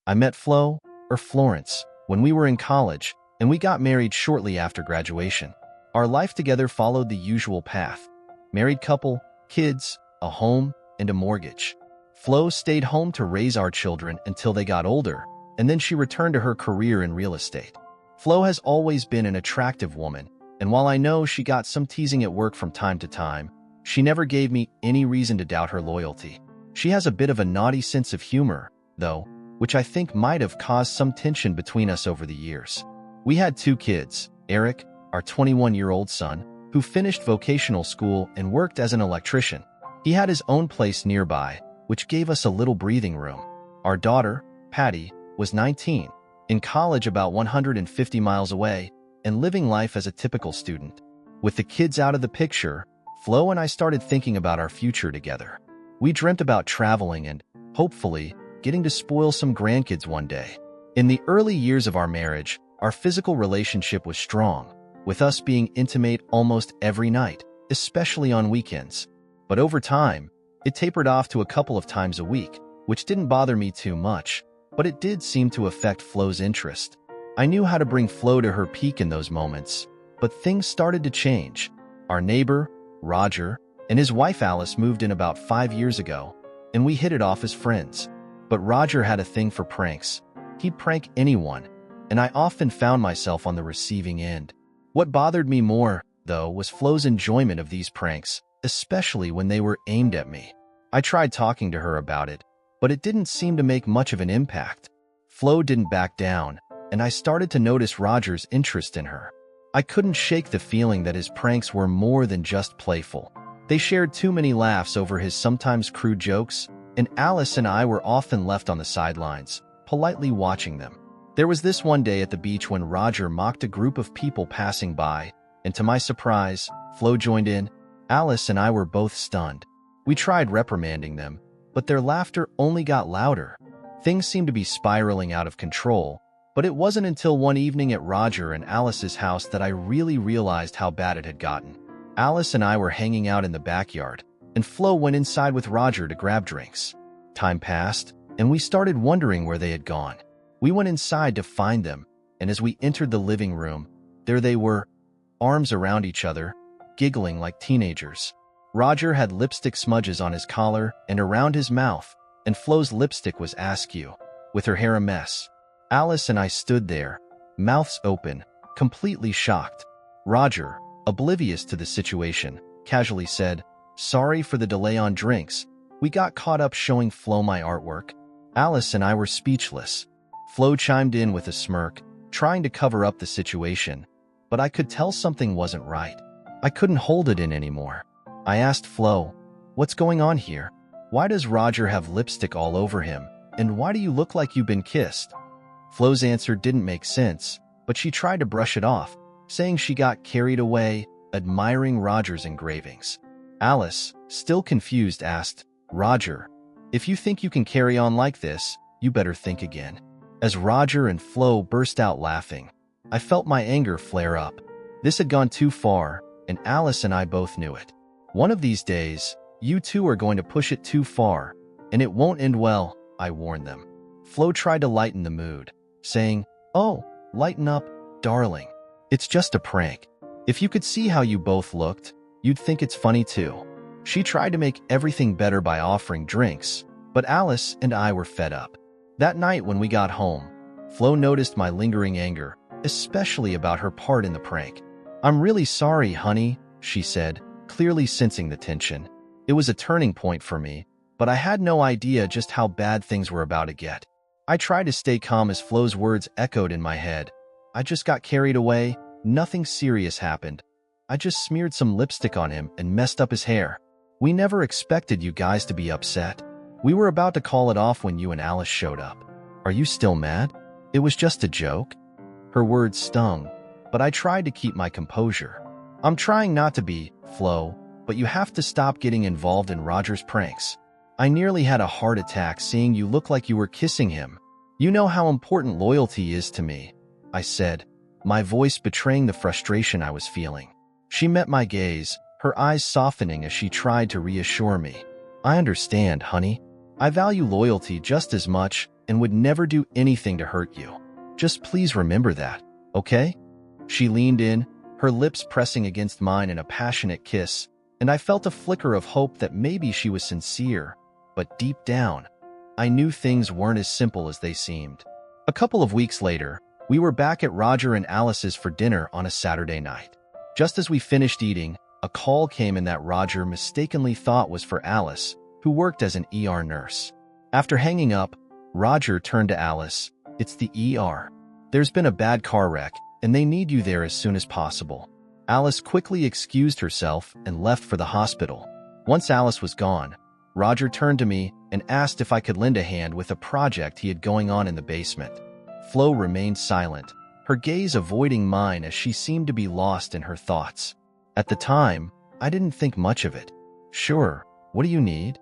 I met Flo, or Florence, when we were in college, and we got married shortly after graduation. Our life together followed the usual path: married couple, kids, a home, and a mortgage. Flo stayed home to raise our children until they got older, and then she returned to her career in real estate. Flo has always been an attractive woman, and while I know she got some teasing at work from time to time, she never gave me any reason to doubt her loyalty. She has a bit of a naughty sense of humor, though, which I think might have caused some tension between us over the years. We had 2 kids, Eric, our 21-year-old son, who finished vocational school and worked as an electrician. He had his own place nearby, which gave us a little breathing room. Our daughter, Patty, was 19, in college about 150 miles away, and living life as a typical student. With the kids out of the picture, Flo and I started thinking about our future together. We dreamt about traveling and, hopefully, getting to spoil some grandkids one day. In the early years of our marriage, our physical relationship was strong, with us being intimate almost every night, especially on weekends. But over time, it tapered off to a couple of times a week, which didn't bother me too much, but it did seem to affect Flo's interest. I knew how to bring Flo to her peak in those moments, but things started to change. Our neighbor, Roger, and his wife Alice moved in about 5 years ago, and we hit it off as friends. But Roger had a thing for pranks. He'd prank anyone, and I often found myself on the receiving end. What bothered me more, though, was Flo's enjoyment of these pranks, especially when they were aimed at me. I tried talking to her about it, but it didn't seem to make much of an impact. Flo didn't back down, and I started to notice Roger's interest in her. I couldn't shake the feeling that his pranks were more than just playful. They shared too many laughs over his sometimes crude jokes, and Alice and I were often left on the sidelines, politely watching them. There was this one day at the beach when Roger mocked a group of people passing by, and to my surprise, Flo joined in. Alice and I were both stunned. We tried reprimanding them, but their laughter only got louder. Things seemed to be spiraling out of control, but it wasn't until one evening at Roger and Alice's house that I really realized how bad it had gotten. Alice and I were hanging out in the backyard, and Flo went inside with Roger to grab drinks. Time passed, and we started wondering where they had gone. We went inside to find them, and as we entered the living room, there they were, arms around each other, giggling like teenagers. Roger had lipstick smudges on his collar and around his mouth, and Flo's lipstick was askew, with her hair a mess. Alice and I stood there, mouths open, completely shocked. Roger, oblivious to the situation, casually said, "Sorry for the delay on drinks. We got caught up showing Flo my artwork." Alice and I were speechless. Flo chimed in with a smirk, trying to cover up the situation, but I could tell something wasn't right. I couldn't hold it in anymore. I asked Flo, "What's going on here? Why does Roger have lipstick all over him, and why do you look like you've been kissed?" Flo's answer didn't make sense, but she tried to brush it off, saying she got carried away, admiring Roger's engravings. Alice, still confused, asked, "Roger, if you think you can carry on like this, you better think again." As Roger and Flo burst out laughing, I felt my anger flare up. This had gone too far, and Alice and I both knew it. One of these days, you two are going to push it too far, and it won't end well, I warned them. Flo tried to lighten the mood, saying, "Oh, lighten up, darling. It's just a prank. If you could see how you both looked, you'd think it's funny too." She tried to make everything better by offering drinks, but Alice and I were fed up. That night when we got home, Flo noticed my lingering anger, especially about her part in the prank. "I'm really sorry, honey," she said, clearly sensing the tension. It was a turning point for me, but I had no idea just how bad things were about to get. I tried to stay calm as Flo's words echoed in my head. "I just got carried away. Nothing serious happened. I just smeared some lipstick on him and messed up his hair. We never expected you guys to be upset. We were about to call it off when you and Alice showed up. Are you still mad? It was just a joke." Her words stung, but I tried to keep my composure. "I'm trying not to be, Flo, but you have to stop getting involved in Roger's pranks. I nearly had a heart attack seeing you look like you were kissing him. You know how important loyalty is to me," I said, my voice betraying the frustration I was feeling. She met my gaze, her eyes softening as she tried to reassure me. "I understand, honey. I value loyalty just as much, and would never do anything to hurt you. Just please remember that, okay? She leaned in, her lips pressing against mine in a passionate kiss, and I felt a flicker of hope that maybe she was sincere. But deep down, I knew things weren't as simple as they seemed. A couple of weeks later, we were back at Roger and Alice's for dinner on a Saturday night. Just as we finished eating, a call came in that Roger mistakenly thought was for Alice, who worked as an ER nurse. After hanging up, Roger turned to Alice. "It's the ER. There's been a bad car wreck, and they need you there as soon as possible." Alice quickly excused herself and left for the hospital. Once Alice was gone, Roger turned to me and asked if I could lend a hand with a project he had going on in the basement. Flo remained silent, her gaze avoiding mine as she seemed to be lost in her thoughts. At the time, I didn't think much of it. "Sure, what do you need?"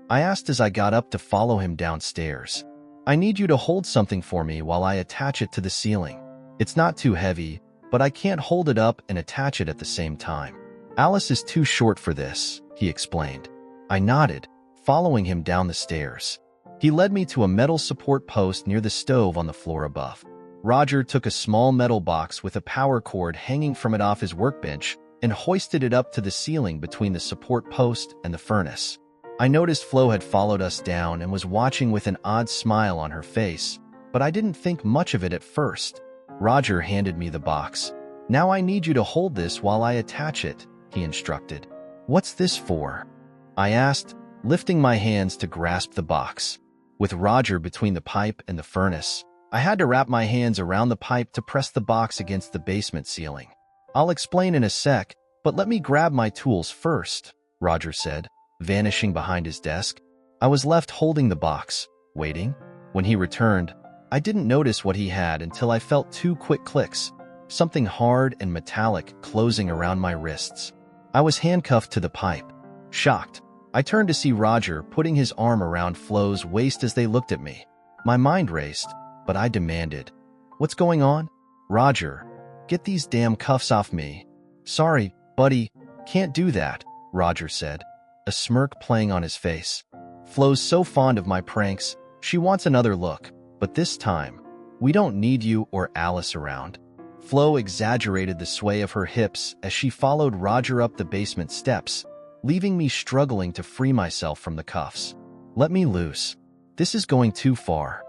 I asked as I got up to follow him downstairs. "I need you to hold something for me while I attach it to the ceiling. It's not too heavy, but I can't hold it up and attach it at the same time." "Alice is too short for this," he explained. I nodded, following him down the stairs. He led me to a metal support post near the stove on the floor above. Roger took a small metal box with a power cord hanging from it off his workbench and hoisted it up to the ceiling between the support post and the furnace. I noticed Flo had followed us down and was watching with an odd smile on her face, but I didn't think much of it at first. Roger handed me the box. "Now I need you to hold this while I attach it," he instructed. "What's this for?" I asked, lifting my hands to grasp the box. With Roger between the pipe and the furnace, I had to wrap my hands around the pipe to press the box against the basement ceiling. "I'll explain in a sec, but let me grab my tools first," Roger said, vanishing behind his desk. I was left holding the box, waiting. When he returned, I didn't notice what he had until I felt two quick clicks, something hard and metallic closing around my wrists. I was handcuffed to the pipe. Shocked, I turned to see Roger putting his arm around Flo's waist as they looked at me. My mind raced, but I demanded, "What's going on?" "Roger, get these damn cuffs off me." "Sorry, buddy, can't do that," Roger said, a smirk playing on his face. "Flo's so fond of my pranks, she wants another look, but this time, we don't need you or Alice around." Flo exaggerated the sway of her hips as she followed Roger up the basement steps, leaving me struggling to free myself from the cuffs. "Let me loose. This is going too far,"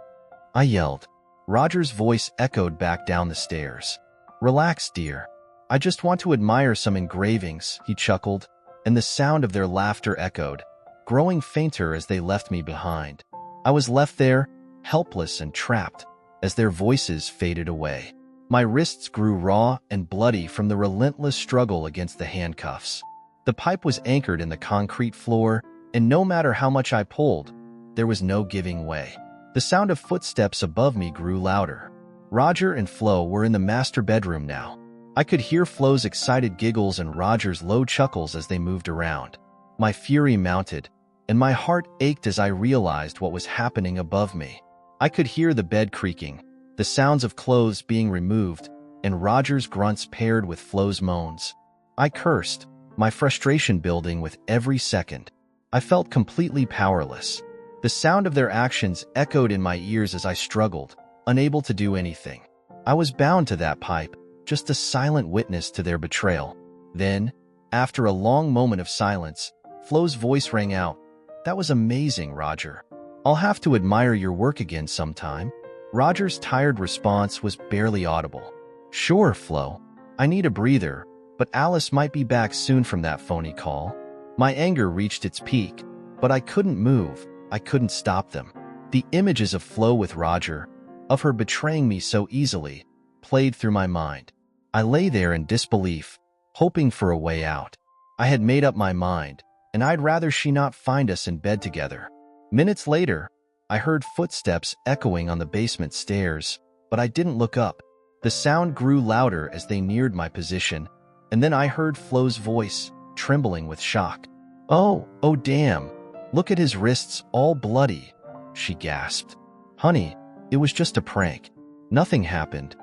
I yelled. Roger's voice echoed back down the stairs. "Relax, dear. I just want to admire some engravings," he chuckled, and the sound of their laughter echoed, growing fainter as they left me behind. I was left there, helpless and trapped, as their voices faded away. My wrists grew raw and bloody from the relentless struggle against the handcuffs. The pipe was anchored in the concrete floor, and no matter how much I pulled, there was no giving way. The sound of footsteps above me grew louder. Roger and Flo were in the master bedroom now. I could hear Flo's excited giggles and Roger's low chuckles as they moved around. My fury mounted, and my heart ached as I realized what was happening above me. I could hear the bed creaking, the sounds of clothes being removed, and Roger's grunts paired with Flo's moans. I cursed, my frustration building with every second. I felt completely powerless. The sound of their actions echoed in my ears as I struggled, unable to do anything. I was bound to that pipe, just a silent witness to their betrayal. Then, after a long moment of silence, Flo's voice rang out. "That was amazing, Roger. I'll have to admire your work again sometime." Roger's tired response was barely audible. "Sure, Flo. I need a breather, but Alice might be back soon from that phony call." My anger reached its peak, but I couldn't move. I couldn't stop them. The images of Flo with Roger, of her betraying me so easily, played through my mind. I lay there in disbelief, hoping for a way out. I had made up my mind, and I'd rather she not find us in bed together. Minutes later, I heard footsteps echoing on the basement stairs, but I didn't look up. The sound grew louder as they neared my position, and then I heard Flo's voice, trembling with shock. Oh damn, look at his wrists all bloody," she gasped. "Honey, it was just a prank. Nothing happened."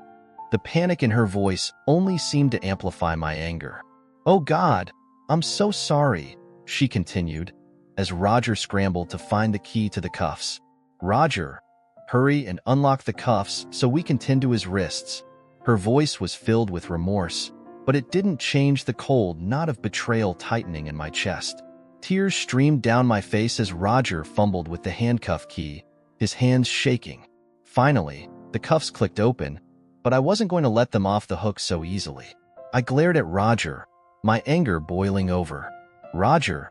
The panic in her voice only seemed to amplify my anger. "Oh God, I'm so sorry," she continued, as Roger scrambled to find the key to the cuffs. "Roger, Hurry and unlock the cuffs so we can tend to his wrists. Her voice was filled with remorse, but it didn't change the cold knot of betrayal tightening in my chest. Tears streamed down my face as Roger fumbled with the handcuff key, his hands shaking. Finally, the cuffs clicked open, but I wasn't going to let them off the hook so easily. I glared at Roger, my anger boiling over. Roger,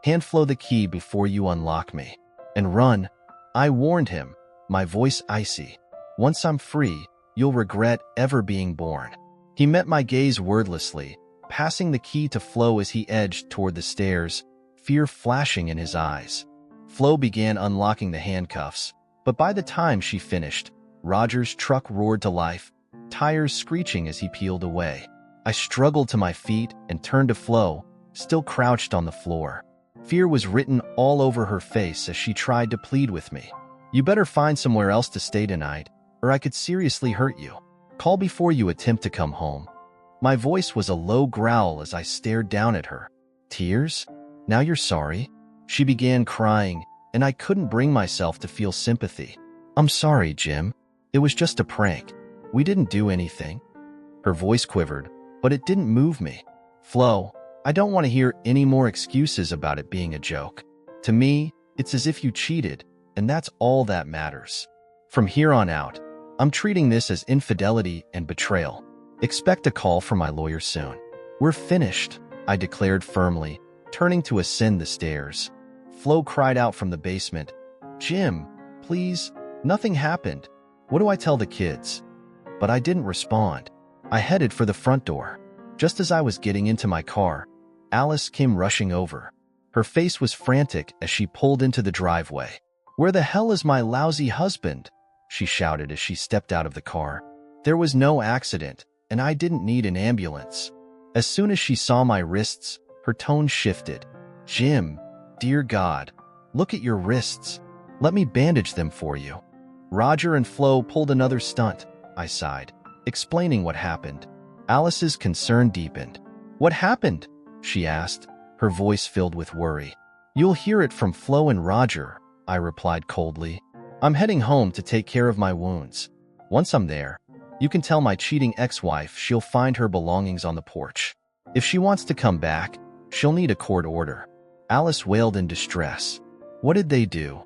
hand Flo the key before you unlock me. And run, I warned him, my voice icy. Once I'm free, you'll regret ever being born. He met my gaze wordlessly, passing the key to Flo as he edged toward the stairs, fear flashing in his eyes. Flo began unlocking the handcuffs, but by the time she finished, Roger's truck roared to life, tires screeching as he peeled away. I struggled to my feet and turned to Flo, still crouched on the floor. Fear was written all over her face as she tried to plead with me. You better find somewhere else to stay tonight, or I could seriously hurt you. Call before you attempt to come home. My voice was a low growl as I stared down at her. Tears? Now you're sorry? She began crying, and I couldn't bring myself to feel sympathy. I'm sorry, Jim. It was just a prank. We didn't do anything. Her voice quivered, but it didn't move me. Flo, I don't want to hear any more excuses about it being a joke. To me, it's as if you cheated, and that's all that matters. From here on out, I'm treating this as infidelity and betrayal. Expect a call from my lawyer soon. We're finished, I declared firmly, turning to ascend the stairs. Flo cried out from the basement, Jim, please, nothing happened. What do I tell the kids? But I didn't respond. I headed for the front door. Just as I was getting into my car, Alice came rushing over. Her face was frantic as she pulled into the driveway. Where the hell is my lousy husband? She shouted as she stepped out of the car. There was no accident, and I didn't need an ambulance. As soon as she saw my wrists, her tone shifted. Jim, dear God, look at your wrists. Let me bandage them for you. Roger and Flo pulled another stunt, I sighed, explaining what happened. Alice's concern deepened. What happened? She asked, her voice filled with worry. You'll hear it from Flo and Roger, I replied coldly. I'm heading home to take care of my wounds. Once I'm there, you can tell my cheating ex-wife she'll find her belongings on the porch. If she wants to come back, she'll need a court order. Alice wailed in distress. What did they do?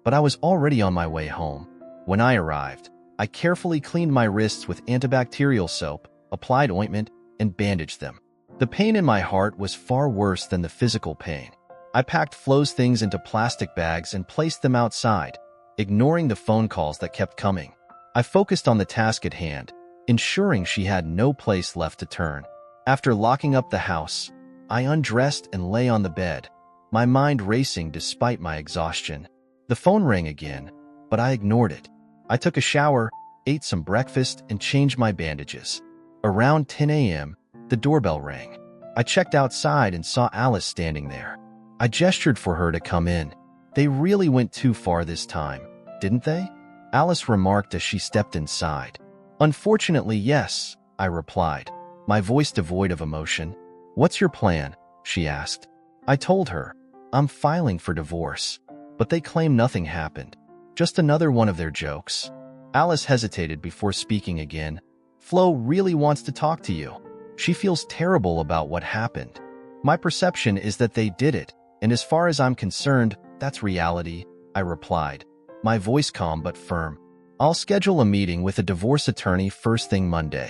But I was already on my way home. When I arrived, I carefully cleaned my wrists with antibacterial soap, applied ointment, and bandaged them. The pain in my heart was far worse than the physical pain. I packed Flo's things into plastic bags and placed them outside, ignoring the phone calls that kept coming. I focused on the task at hand, ensuring she had no place left to turn. After locking up the house, I undressed and lay on the bed, my mind racing despite my exhaustion. The phone rang again, but I ignored it. I took a shower, ate some breakfast, and changed my bandages. Around 10 a.m., the doorbell rang. I checked outside and saw Alice standing there. I gestured for her to come in. They really went too far this time, didn't they? Alice remarked as she stepped inside. Unfortunately, yes, I replied, my voice devoid of emotion. What's your plan? She asked. I told her, I'm filing for divorce, but they claim nothing happened. Just another one of their jokes. Alice hesitated before speaking again. Flo really wants to talk to you. She feels terrible about what happened. My perception is that they did it, and as far as I'm concerned, that's reality, I replied, my voice calm but firm. I'll schedule a meeting with a divorce attorney first thing Monday.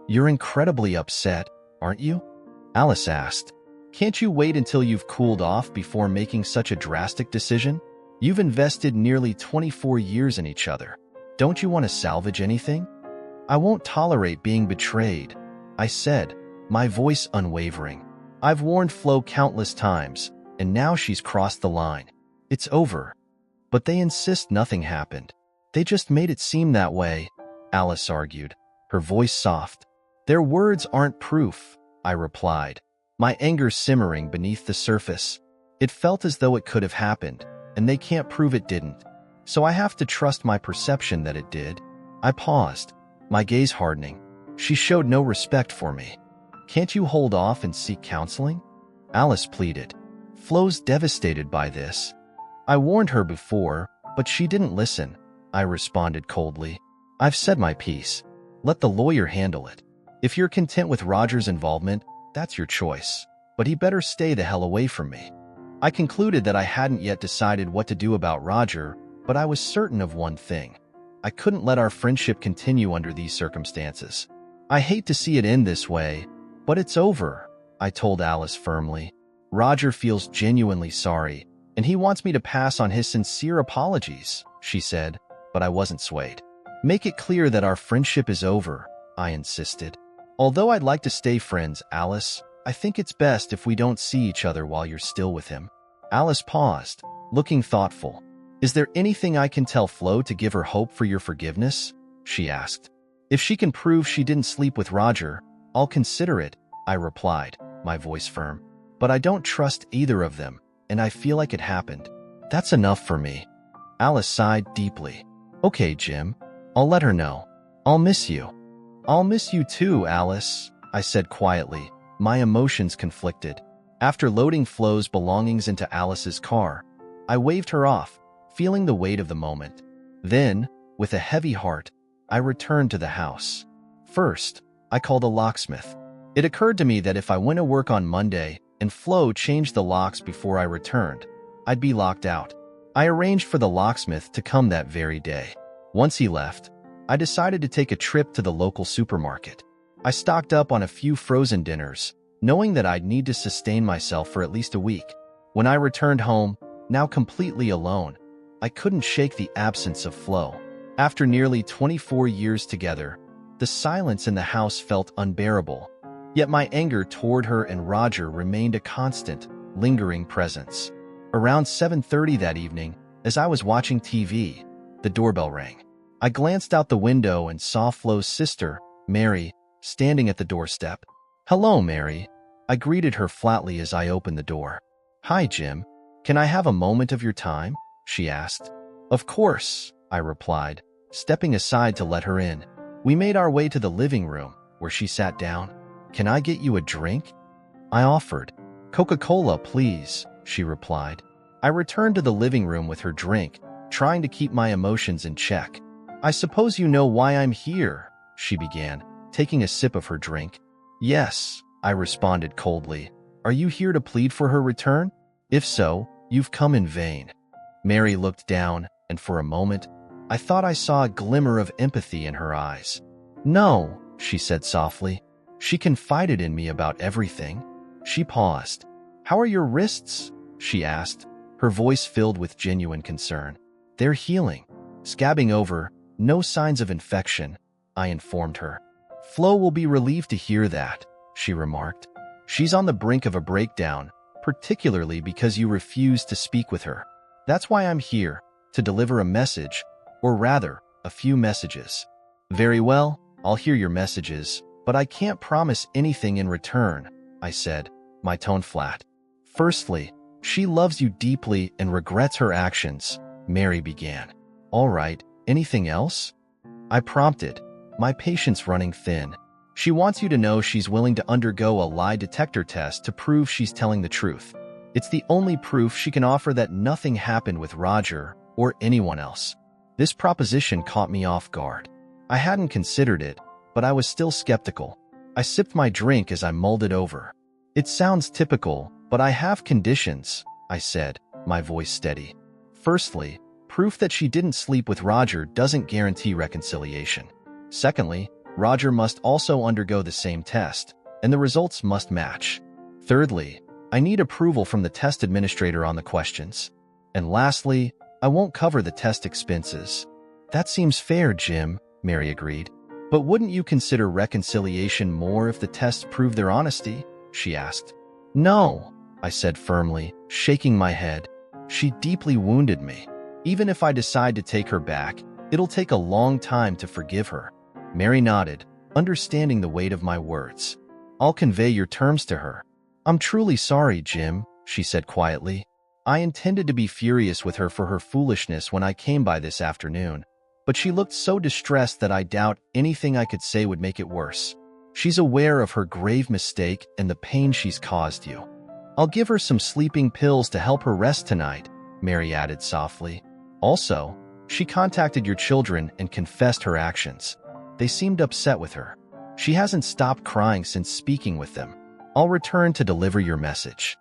You're incredibly upset, aren't you? Alice asked. Can't you wait until you've cooled off before making such a drastic decision? You've invested nearly 24 years in each other. Don't you want to salvage anything? I won't tolerate being betrayed, I said, my voice unwavering. I've warned Flo countless times, and now she's crossed the line. It's over. But they insist nothing happened. They just made it seem that way, Alice argued, her voice soft. Their words aren't proof, I replied, my anger simmering beneath the surface. It felt as though it could have happened, and they can't prove it didn't. So I have to trust my perception that it did. I paused, my gaze hardening. She showed no respect for me. Can't you hold off and seek counseling? Alice pleaded. Flo's devastated by this. I warned her before, but she didn't listen. I responded coldly. I've said my piece. Let the lawyer handle it. If you're content with Roger's involvement, that's your choice. But he better stay the hell away from me. I concluded that I hadn't yet decided what to do about Roger, but I was certain of one thing. I couldn't let our friendship continue under these circumstances. I hate to see it end this way, but it's over, I told Alice firmly. Roger feels genuinely sorry, and he wants me to pass on his sincere apologies, she said, but I wasn't swayed. Make it clear that our friendship is over, I insisted. Although I'd like to stay friends, Alice, I think it's best if we don't see each other while you're still with him. Alice paused, looking thoughtful. Is there anything I can tell Flo to give her hope for your forgiveness? She asked. If she can prove she didn't sleep with Roger, I'll consider it, I replied, my voice firm. But I don't trust either of them, and I feel like it happened. That's enough for me. Alice sighed deeply. Okay, Jim. I'll let her know. I'll miss you. I'll miss you too, Alice, I said quietly, my emotions conflicted. After loading Flo's belongings into Alice's car, I waved her off, feeling the weight of the moment. Then, with a heavy heart, I returned to the house. First, I called a locksmith. It occurred to me that if I went to work on Monday and Flo changed the locks before I returned, I'd be locked out. I arranged for the locksmith to come that very day. Once he left, I decided to take a trip to the local supermarket. I stocked up on a few frozen dinners, knowing that I'd need to sustain myself for at least a week. When I returned home, now completely alone, I couldn't shake the absence of Flo. After nearly 24 years together, the silence in the house felt unbearable. Yet my anger toward her and Roger remained a constant, lingering presence. Around 7:30 that evening, as I was watching TV, the doorbell rang. I glanced out the window and saw Flo's sister, Mary, standing at the doorstep. Hello, Mary. I greeted her flatly as I opened the door. Hi, Jim. Can I have a moment of your time? She asked. Of course, I replied, stepping aside to let her in. We made our way to the living room, where she sat down. Can I get you a drink? I offered. Coca-Cola, please, she replied. I returned to the living room with her drink, trying to keep my emotions in check. I suppose you know why I'm here, she began, taking a sip of her drink. Yes, I responded coldly. Are you here to plead for her return? If so, you've come in vain. Mary looked down, and for a moment, I thought I saw a glimmer of empathy in her eyes. No, she said softly. She confided in me about everything. She paused. How are your wrists? She asked, her voice filled with genuine concern. They're healing. Scabbing over, no signs of infection, I informed her. Flo will be relieved to hear that, she remarked. She's on the brink of a breakdown, particularly because you refused to speak with her. That's why I'm here, to deliver a message, or rather, a few messages. Very well, I'll hear your messages, but I can't promise anything in return, I said, my tone flat. Firstly, she loves you deeply and regrets her actions, Mary began. All right, anything else? I prompted, my patience running thin. She wants you to know she's willing to undergo a lie detector test to prove she's telling the truth. It's the only proof she can offer that nothing happened with Roger or anyone else. This proposition caught me off guard. I hadn't considered it, but I was still skeptical. I sipped my drink as I mulled it over. It sounds typical, but I have conditions, I said, my voice steady. Firstly, proof that she didn't sleep with Roger doesn't guarantee reconciliation. Secondly, Roger must also undergo the same test, and the results must match. Thirdly, I need approval from the test administrator on the questions. And lastly, I won't cover the test expenses. That seems fair, Jim, Mary agreed. But wouldn't you consider reconciliation more if the tests prove their honesty? She asked. No, I said firmly, shaking my head. She deeply wounded me. Even if I decide to take her back, it'll take a long time to forgive her. Mary nodded, understanding the weight of my words. I'll convey your terms to her. I'm truly sorry, Jim, she said quietly. I intended to be furious with her for her foolishness when I came by this afternoon, but she looked so distressed that I doubt anything I could say would make it worse. She's aware of her grave mistake and the pain she's caused you. I'll give her some sleeping pills to help her rest tonight, Mary added softly. Also, She contacted your children and confessed her actions. They seemed upset with her. She hasn't stopped crying since speaking with them. I'll return to deliver your message.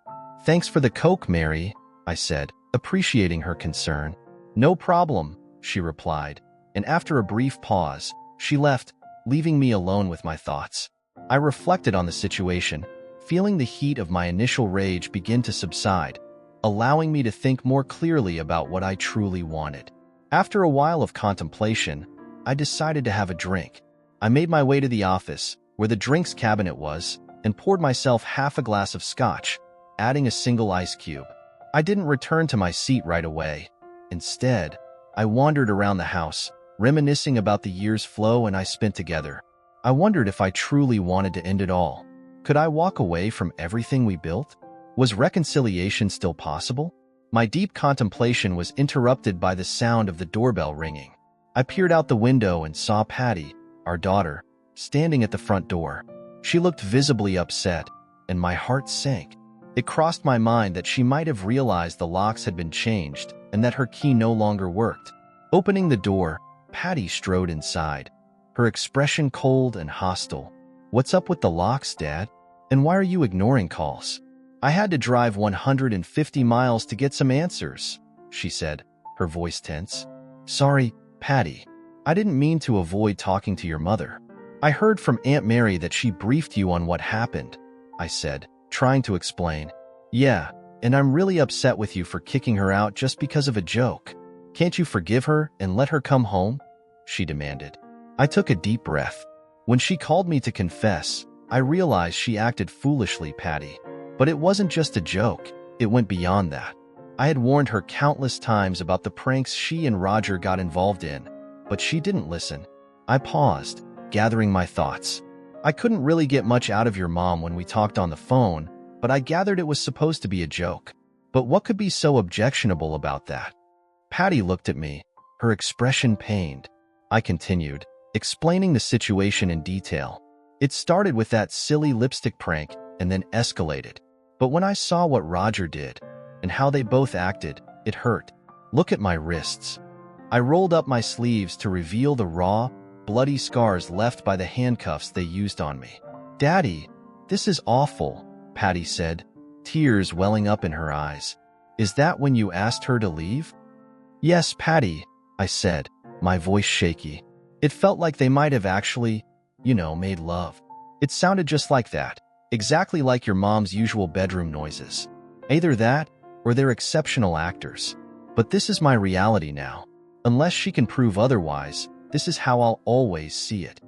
Thanks for the Coke, Mary, I said, appreciating her concern. No problem, she replied, and after a brief pause, she left, leaving me alone with my thoughts. I reflected on the situation, feeling the heat of my initial rage begin to subside, allowing me to think more clearly about what I truly wanted. After a while of contemplation, I decided to have a drink. I made my way to the office, where the drinks cabinet was, and poured myself half a glass of scotch, adding a single ice cube. I didn't return to my seat right away. Instead, I wandered around the house, reminiscing about the years Flo and I spent together. I wondered if I truly wanted to end it all. Could I walk away from everything we built? Was reconciliation still possible? My deep contemplation was interrupted by the sound of the doorbell ringing. I peered out the window and saw Patty, our daughter, standing at the front door. She looked visibly upset, and my heart sank. It crossed my mind that she might have realized the locks had been changed and that her key no longer worked. Opening the door, Patty strode inside, her expression cold and hostile. "What's up with the locks, Dad? And why are you ignoring calls?" "I had to drive 150 miles to get some answers," she said, her voice tense. "Sorry, Patty. I didn't mean to avoid talking to your mother. I heard from Aunt Mary that she briefed you on what happened," I said, trying to explain. "Yeah, and I'm really upset with you for kicking her out just because of a joke. Can't you forgive her and let her come home?" she demanded. I took a deep breath. When she called me to confess, I realized she acted foolishly, Patty. But it wasn't just a joke, it went beyond that. I had warned her countless times about the pranks she and Roger got involved in, but she didn't listen. I paused, gathering my thoughts. "I couldn't really get much out of your mom when we talked on the phone, but I gathered it was supposed to be a joke. But what could be so objectionable about that?" Patty looked at me, her expression pained. I continued, explaining the situation in detail. "It started with that silly lipstick prank and then escalated. But when I saw what Roger did and how they both acted, it hurt. Look at my wrists." I rolled up my sleeves to reveal the raw, bloody scars left by the handcuffs they used on me. "Daddy, this is awful," Patty said, tears welling up in her eyes. "Is that when you asked her to leave?" "Yes, Patty," I said, my voice shaky. "It felt like they might have actually, made love. It sounded just like that, exactly like your mom's usual bedroom noises. Either that, or they're exceptional actors. But this is my reality now. Unless she can prove otherwise, this is how I'll always see it."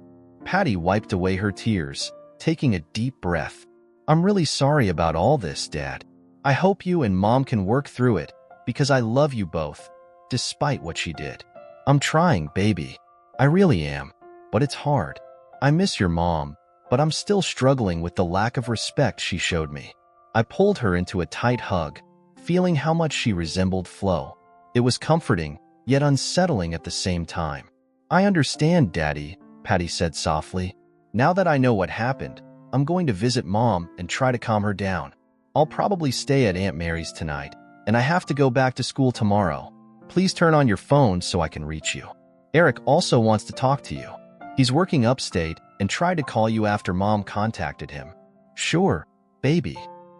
Patty wiped away her tears, taking a deep breath. "I'm really sorry about all this, Dad. I hope you and Mom can work through it, because I love you both, despite what she did. I'm trying, baby. I really am. But it's hard. I miss your mom, but I'm still struggling with the lack of respect she showed me." I pulled her into a tight hug, feeling how much she resembled Flo. It was comforting, yet unsettling at the same time. "I understand, Daddy," Patty said softly. "Now that I know what happened, I'm going to visit Mom and try to calm her down. I'll probably stay at Aunt Mary's tonight, and I have to go back to school tomorrow. Please turn on your phone so I can reach you. Eric also wants to talk to you. He's working upstate and tried to call you after Mom contacted him." "Sure, baby.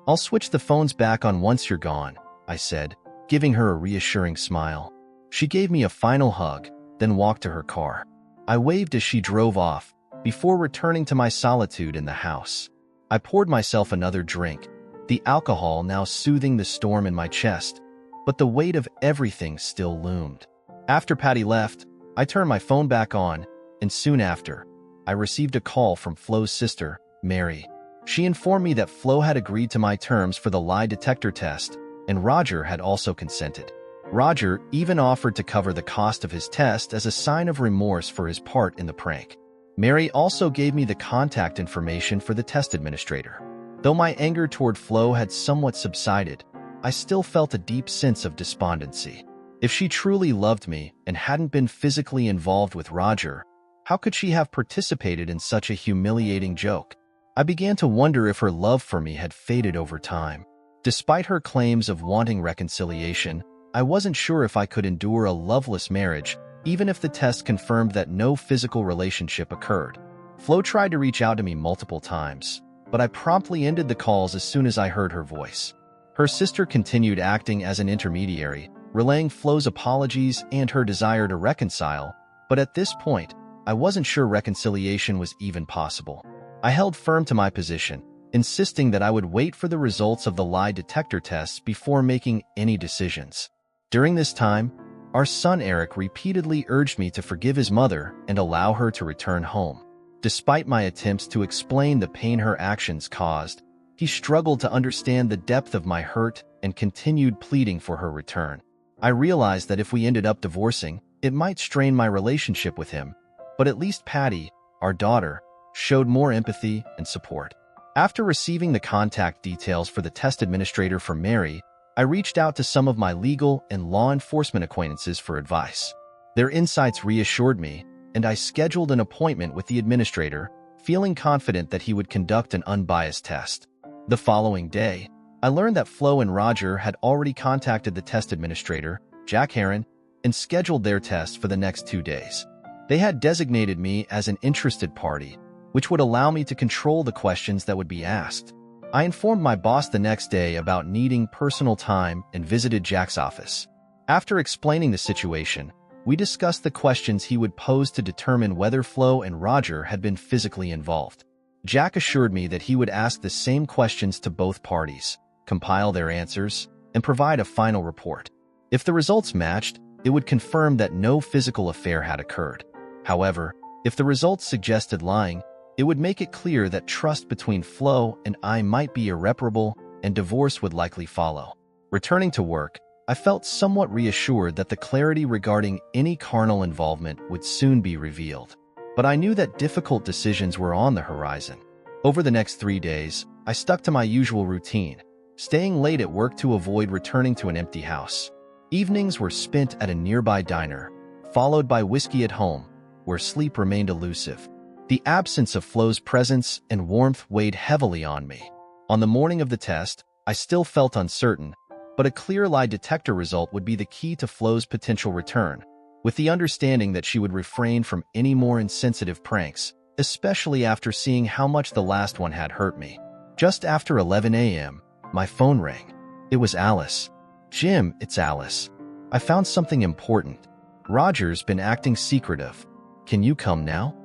I'll switch the phones back on once you're gone," I said, giving her a reassuring smile. She gave me a final hug, then walked to her car. I waved as she drove off, before returning to my solitude in the house. I poured myself another drink, the alcohol now soothing the storm in my chest, but the weight of everything still loomed. After Patty left, I turned my phone back on, and soon after, I received a call from Flo's sister, Mary. She informed me that Flo had agreed to my terms for the lie detector test, and Roger had also consented. Roger even offered to cover the cost of his test as a sign of remorse for his part in the prank. Mary also gave me the contact information for the test administrator. Though my anger toward Flo had somewhat subsided, I still felt a deep sense of despondency. If she truly loved me and hadn't been physically involved with Roger, how could she have participated in such a humiliating joke? I began to wonder if her love for me had faded over time. Despite her claims of wanting reconciliation, I wasn't sure if I could endure a loveless marriage, even if the test confirmed that no physical relationship occurred. Flo tried to reach out to me multiple times, but I promptly ended the calls as soon as I heard her voice. Her sister continued acting as an intermediary, relaying Flo's apologies and her desire to reconcile, but at this point, I wasn't sure reconciliation was even possible. I held firm to my position, insisting that I would wait for the results of the lie detector tests before making any decisions. During this time, our son Eric repeatedly urged me to forgive his mother and allow her to return home. Despite my attempts to explain the pain her actions caused, he struggled to understand the depth of my hurt and continued pleading for her return. I realized that if we ended up divorcing, it might strain my relationship with him, but at least Patty, our daughter, showed more empathy and support. After receiving the contact details for the test administrator for Mary, I reached out to some of my legal and law enforcement acquaintances for advice. Their insights reassured me, and I scheduled an appointment with the administrator, feeling confident that he would conduct an unbiased test. The following day, I learned that Flo and Roger had already contacted the test administrator, Jack Heron, and scheduled their test for the next 2 days. They had designated me as an interested party, which would allow me to control the questions that would be asked. I informed my boss the next day about needing personal time and visited Jack's office. After explaining the situation, we discussed the questions he would pose to determine whether Flo and Roger had been physically involved. Jack assured me that he would ask the same questions to both parties, compile their answers, and provide a final report. If the results matched, it would confirm that no physical affair had occurred. However, if the results suggested lying, it would make it clear that trust between Flo and I might be irreparable and divorce would likely follow. Returning to work, I felt somewhat reassured that the clarity regarding any carnal involvement would soon be revealed. But I knew that difficult decisions were on the horizon. Over the next 3 days, I stuck to my usual routine, staying late at work to avoid returning to an empty house. Evenings were spent at a nearby diner, followed by whiskey at home, where sleep remained elusive. The absence of Flo's presence and warmth weighed heavily on me. On the morning of the test, I still felt uncertain, but a clear lie detector result would be the key to Flo's potential return, with the understanding that she would refrain from any more insensitive pranks, especially after seeing how much the last one had hurt me. Just after 11 a.m., my phone rang. It was Alice. "Jim, it's Alice. I found something important. Roger's been acting secretive. Can you come now?"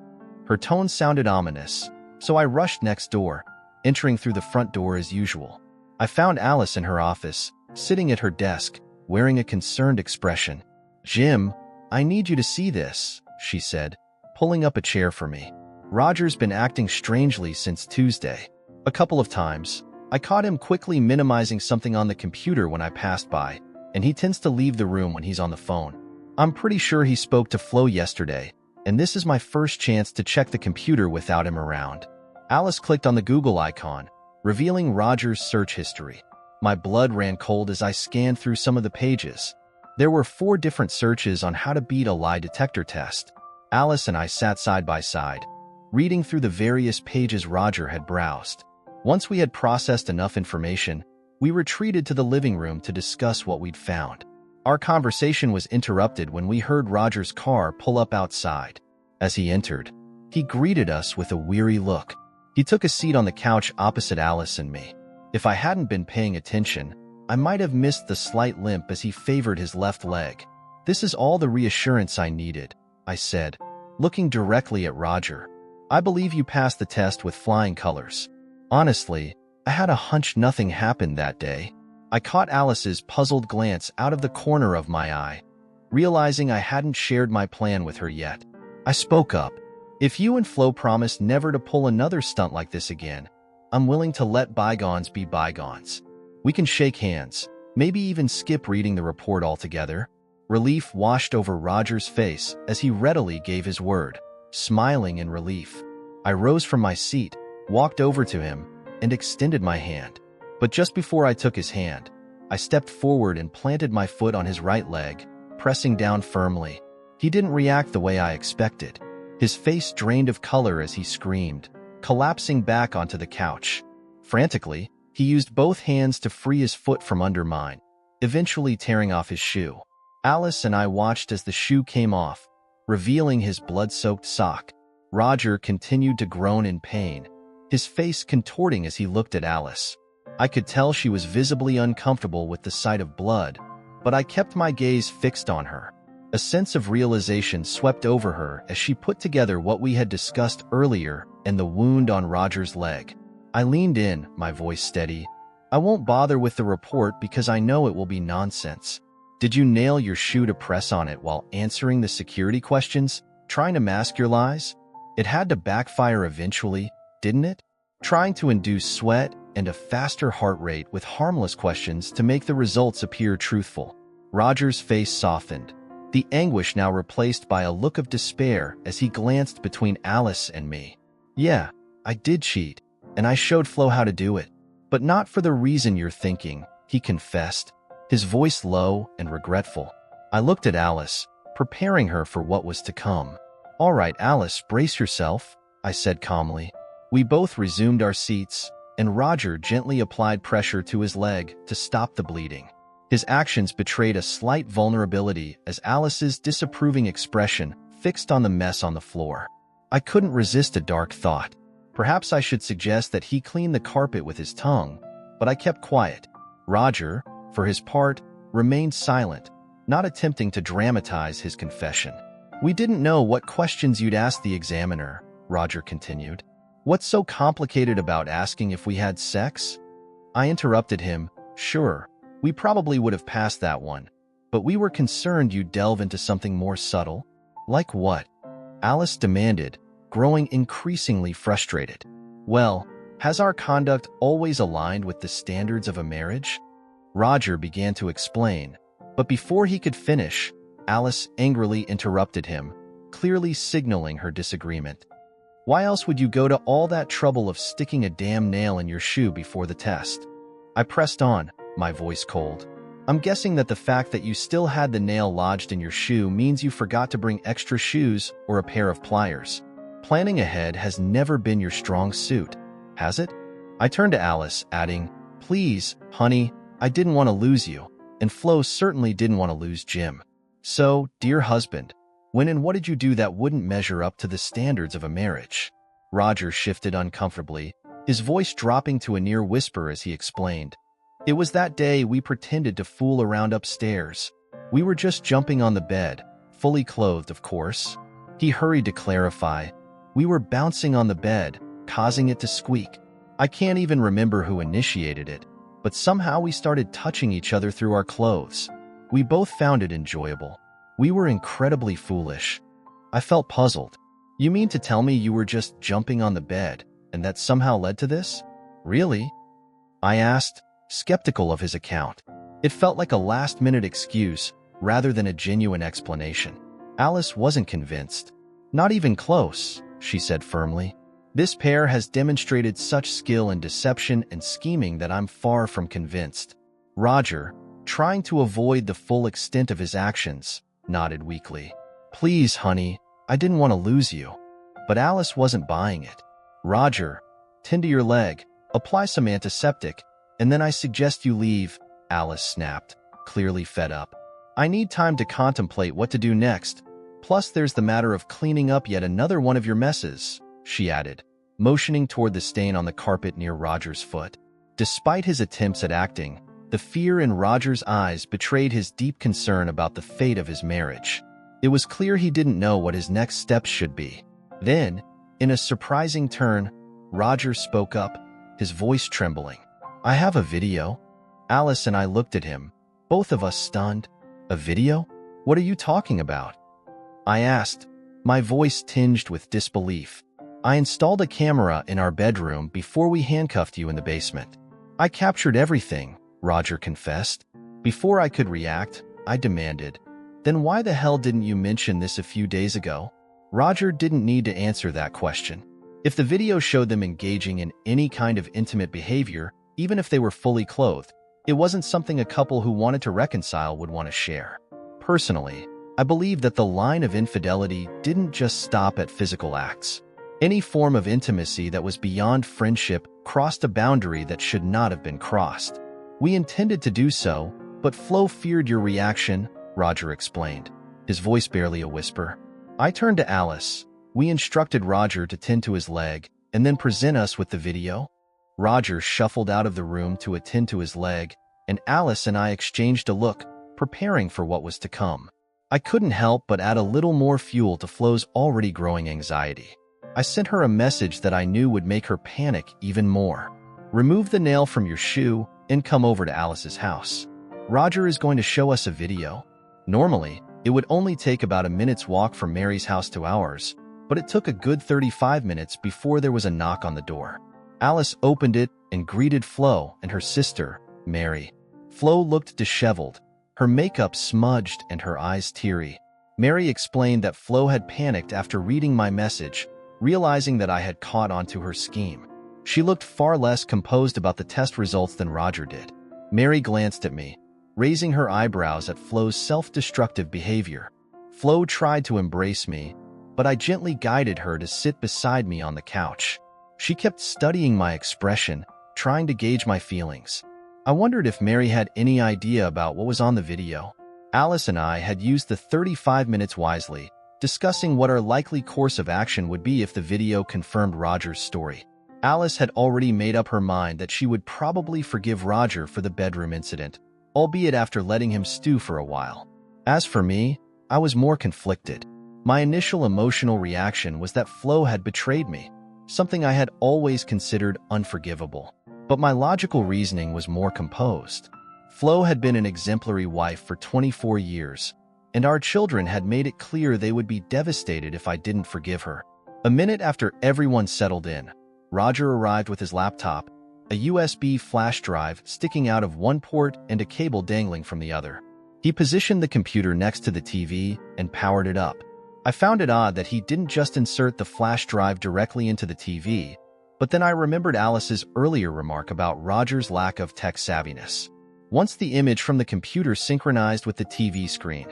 Her tone sounded ominous, so I rushed next door, entering through the front door as usual. I found Alice in her office, sitting at her desk, wearing a concerned expression. "Jim, I need you to see this," she said, pulling up a chair for me. "Roger's been acting strangely since Tuesday. A couple of times, I caught him quickly minimizing something on the computer when I passed by, and he tends to leave the room when he's on the phone. I'm pretty sure he spoke to Flo yesterday, and this is my first chance to check the computer without him around." Alice clicked on the Google icon, revealing Roger's search history. My blood ran cold as I scanned through some of the pages. There were 4 different searches on how to beat a lie detector test. Alice and I sat side by side, reading through the various pages Roger had browsed. Once we had processed enough information, we retreated to the living room to discuss what we'd found. Our conversation was interrupted when we heard Roger's car pull up outside. As he entered, he greeted us with a weary look. He took a seat on the couch opposite Alice and me. If I hadn't been paying attention, I might have missed the slight limp as he favored his left leg. "This is all the reassurance I needed," I said, looking directly at Roger. "I believe you passed the test with flying colors." Honestly, I had a hunch nothing happened that day. I caught Alice's puzzled glance out of the corner of my eye, realizing I hadn't shared my plan with her yet. I spoke up. "If you and Flo promise never to pull another stunt like this again, I'm willing to let bygones be bygones. We can shake hands, maybe even skip reading the report altogether." Relief washed over Roger's face as he readily gave his word, smiling in relief. I rose from my seat, walked over to him, and extended my hand. But just before I took his hand, I stepped forward and planted my foot on his right leg, pressing down firmly. He didn't react the way I expected. His face drained of color as he screamed, collapsing back onto the couch. Frantically, he used both hands to free his foot from under mine. eventually tearing off his shoe. Alice and I watched as the shoe came off, revealing his blood-soaked sock. Roger continued to groan in pain, his face contorting as he looked at Alice. I could tell she was visibly uncomfortable with the sight of blood, but I kept my gaze fixed on her. A sense of realization swept over her as she put together what we had discussed earlier and the wound on Roger's leg. I leaned in, my voice steady. I won't bother with the report because I know it will be nonsense. Did you nail your shoe to press on it while answering the security questions, trying to mask your lies? It had to backfire eventually, didn't it? Trying to induce sweat and a faster heart rate with harmless questions to make the results appear truthful. Roger's face softened, the anguish now replaced by a look of despair as he glanced between Alice and me. Yeah, I did cheat, and I showed Flo how to do it. But not for the reason you're thinking, he confessed, his voice low and regretful. I looked at Alice, preparing her for what was to come. All right, Alice, brace yourself, I said calmly. We both resumed our seats, and Roger gently applied pressure to his leg to stop the bleeding. His actions betrayed a slight vulnerability as Alice's disapproving expression fixed on the mess on the floor. I couldn't resist a dark thought. Perhaps I should suggest that he clean the carpet with his tongue, but I kept quiet. Roger, for his part, remained silent, not attempting to dramatize his confession. We didn't know what questions you'd ask the examiner, Roger continued. What's so complicated about asking if we had sex? I interrupted him. Sure, we probably would have passed that one, but we were concerned you'd delve into something more subtle. Like what? Alice demanded, growing increasingly frustrated. Well, has our conduct always aligned with the standards of a marriage? Roger began to explain, but before he could finish, Alice angrily interrupted him, clearly signaling her disagreement. Why else would you go to all that trouble of sticking a damn nail in your shoe before the test? I pressed on, my voice cold. I'm guessing that the fact that you still had the nail lodged in your shoe means you forgot to bring extra shoes or a pair of pliers. Planning ahead has never been your strong suit, has it? I turned to Alice, adding, Please, honey, I didn't want to lose you, and Flo certainly didn't want to lose Jim. So, dear husband, when and what did you do that wouldn't measure up to the standards of a marriage? Roger shifted uncomfortably, his voice dropping to a near whisper as he explained. It was that day we pretended to fool around upstairs. We were just jumping on the bed, fully clothed, of course. He hurried to clarify. We were bouncing on the bed, causing it to squeak. I can't even remember who initiated it, but somehow we started touching each other through our clothes. We both found it enjoyable. We were incredibly foolish. I felt puzzled. You mean to tell me you were just jumping on the bed, and that somehow led to this? Really? I asked, skeptical of his account. It felt like a last-minute excuse rather than a genuine explanation. Alice wasn't convinced. Not even close, she said firmly. This pair has demonstrated such skill in deception and scheming that I'm far from convinced. Roger, trying to avoid the full extent of his actions, nodded weakly. Please, honey, I didn't want to lose you. But Alice wasn't buying it. Roger, tend to your leg, apply some antiseptic, and then I suggest you leave, Alice snapped, clearly fed up. I need time to contemplate what to do next. Plus, there's the matter of cleaning up yet another one of your messes, she added, motioning toward the stain on the carpet near Roger's foot. Despite his attempts at acting, the fear in Roger's eyes betrayed his deep concern about the fate of his marriage. It was clear he didn't know what his next steps should be. Then, in a surprising turn, Roger spoke up, his voice trembling. I have a video. Alice and I looked at him, both of us stunned. A video? What are you talking about? I asked, my voice tinged with disbelief. I installed a camera in our bedroom before we handcuffed you in the basement. I captured everything, Roger confessed. Before I could react, I demanded, Then why the hell didn't you mention this a few days ago? Roger didn't need to answer that question. If the video showed them engaging in any kind of intimate behavior, even if they were fully clothed, it wasn't something a couple who wanted to reconcile would want to share. Personally, I believe that the line of infidelity didn't just stop at physical acts. Any form of intimacy that was beyond friendship crossed a boundary that should not have been crossed. We intended to do so, But Flo feared your reaction, Roger explained, his voice barely a whisper. I turned to Alice. We instructed Roger to tend to his leg and then present us with the video. Roger shuffled out of the room to attend to his leg, and Alice and I exchanged a look, preparing for what was to come. I couldn't help but add a little more fuel to Flo's already growing anxiety. I sent her a message that I knew would make her panic even more. Remove the nail from your shoe and come over to Alice's house. Roger is going to show us a video. Normally, it would only take about a minute's walk from Mary's house to ours, but it took a good 35 minutes before there was a knock on the door. Alice opened it and greeted Flo and her sister, Mary. Flo looked disheveled, her makeup smudged and her eyes teary. Mary explained that Flo had panicked after reading my message, realizing that I had caught on to her scheme. She looked far less composed about the test results than Roger did. Mary glanced at me, raising her eyebrows at Flo's self-destructive behavior. Flo tried to embrace me, but I gently guided her to sit beside me on the couch. She kept studying my expression, trying to gauge my feelings. I wondered if Mary had any idea about what was on the video. Alice and I had used the 35 minutes wisely, discussing what our likely course of action would be if the video confirmed Roger's story. Alice had already made up her mind that she would probably forgive Roger for the bedroom incident, albeit after letting him stew for a while. As for me, I was more conflicted. My initial emotional reaction was that Flo had betrayed me, something I had always considered unforgivable. But my logical reasoning was more composed. Flo had been an exemplary wife for 24 years, and our children had made it clear they would be devastated if I didn't forgive her. A minute after everyone settled in, Roger arrived with his laptop, a USB flash drive sticking out of one port and a cable dangling from the other. He positioned the computer next to the TV and powered it up. I found it odd that he didn't just insert the flash drive directly into the TV, but then I remembered Alice's earlier remark about Roger's lack of tech savviness. Once the image from the computer synchronized with the TV screen,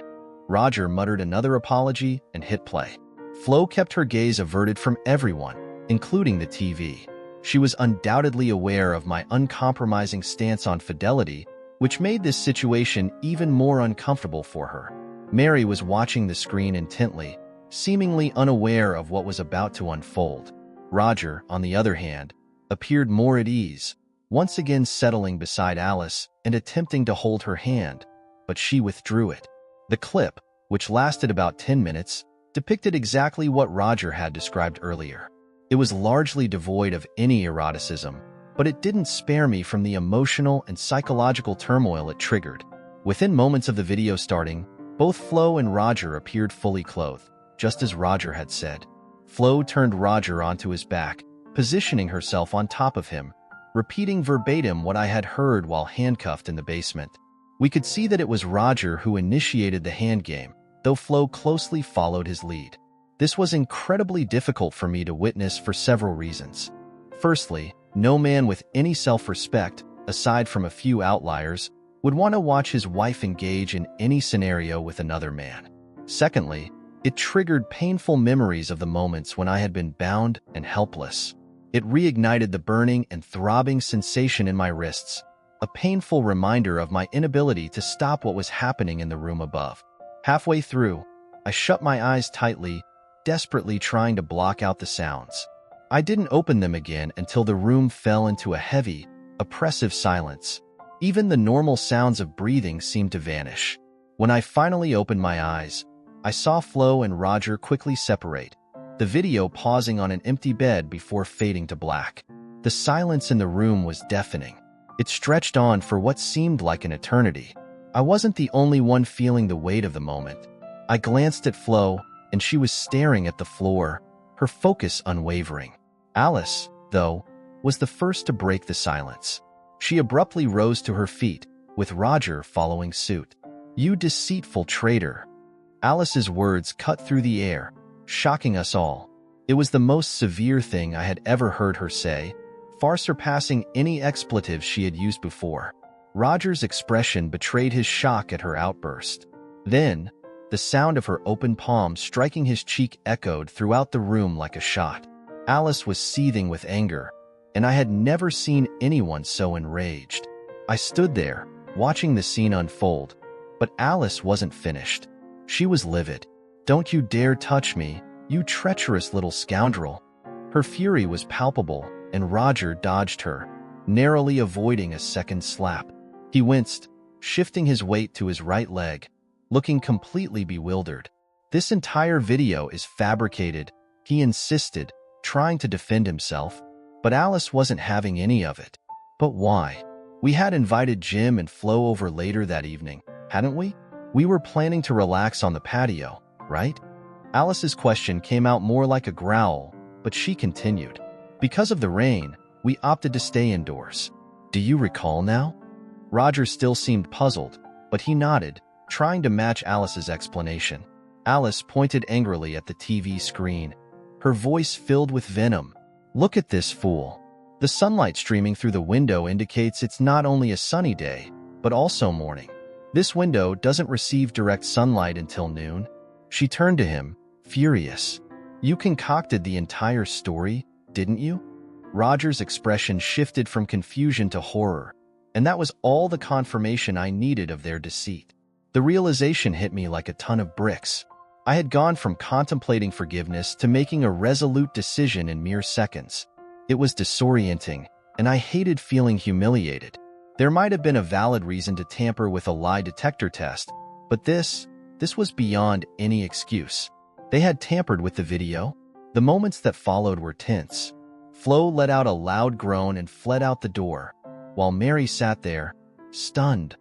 Roger muttered another apology and hit play. Flo kept her gaze averted from everyone, including the TV. She was undoubtedly aware of my uncompromising stance on fidelity, which made this situation even more uncomfortable for her. Mary was watching the screen intently, seemingly unaware of what was about to unfold. Roger, on the other hand, appeared more at ease, once again settling beside Alice and attempting to hold her hand, but she withdrew it. The clip, which lasted about 10 minutes, depicted exactly what Roger had described earlier. It was largely devoid of any eroticism, but it didn't spare me from the emotional and psychological turmoil it triggered. Within moments of the video starting, both Flo and Roger appeared fully clothed, just as Roger had said. Flo turned Roger onto his back, positioning herself on top of him, repeating verbatim what I had heard while handcuffed in the basement. We could see that it was Roger who initiated the hand game, though Flo closely followed his lead. This was incredibly difficult for me to witness for several reasons. Firstly, no man with any self-respect, aside from a few outliers, would want to watch his wife engage in any scenario with another man. Secondly, it triggered painful memories of the moments when I had been bound and helpless. It reignited the burning and throbbing sensation in my wrists, a painful reminder of my inability to stop what was happening in the room above. Halfway through, I shut my eyes tightly, desperately trying to block out the sounds. I didn't open them again until the room fell into a heavy, oppressive silence. Even the normal sounds of breathing seemed to vanish. When I finally opened my eyes, I saw Flo and Roger quickly separate, the video pausing on an empty bed before fading to black. The silence in the room was deafening. It stretched on for what seemed like an eternity. I wasn't the only one feeling the weight of the moment. I glanced at Flo, and she was staring at the floor, her focus unwavering. Alice, though, was the first to break the silence. She abruptly rose to her feet, with Roger following suit. "You deceitful traitor." Alice's words cut through the air, shocking us all. It was the most severe thing I had ever heard her say, far surpassing any expletive she had used before. Roger's expression betrayed his shock at her outburst. Then, the sound of her open palm striking his cheek echoed throughout the room like a shot. Alice was seething with anger, and I had never seen anyone so enraged. I stood there, watching the scene unfold. But Alice wasn't finished. She was livid. "Don't you dare touch me, you treacherous little scoundrel." Her fury was palpable, and Roger dodged her, narrowly avoiding a second slap. He winced, shifting his weight to his right leg, looking completely bewildered. "This entire video is fabricated," he insisted, trying to defend himself. But Alice wasn't having any of it. "But why? We had invited Jim and Flo over later that evening, hadn't we? We were planning to relax on the patio, right?" Alice's question came out more like a growl, but she continued. "Because of the rain, we opted to stay indoors. Do you recall now?" Roger still seemed puzzled, but he nodded, trying to match Alice's explanation. Alice pointed angrily at the TV screen, her voice filled with venom. "Look at this fool. The sunlight streaming through the window indicates it's not only a sunny day, but also morning. This window doesn't receive direct sunlight until noon." She turned to him, furious. "You concocted the entire story, didn't you?" Roger's expression shifted from confusion to horror, and that was all the confirmation I needed of their deceit. The realization hit me like a ton of bricks. I had gone from contemplating forgiveness to making a resolute decision in mere seconds. It was disorienting, and I hated feeling humiliated. There might have been a valid reason to tamper with a lie detector test, but this was beyond any excuse. They had tampered with the video. The moments that followed were tense. Flo let out a loud groan and fled out the door, while Mary sat there, stunned,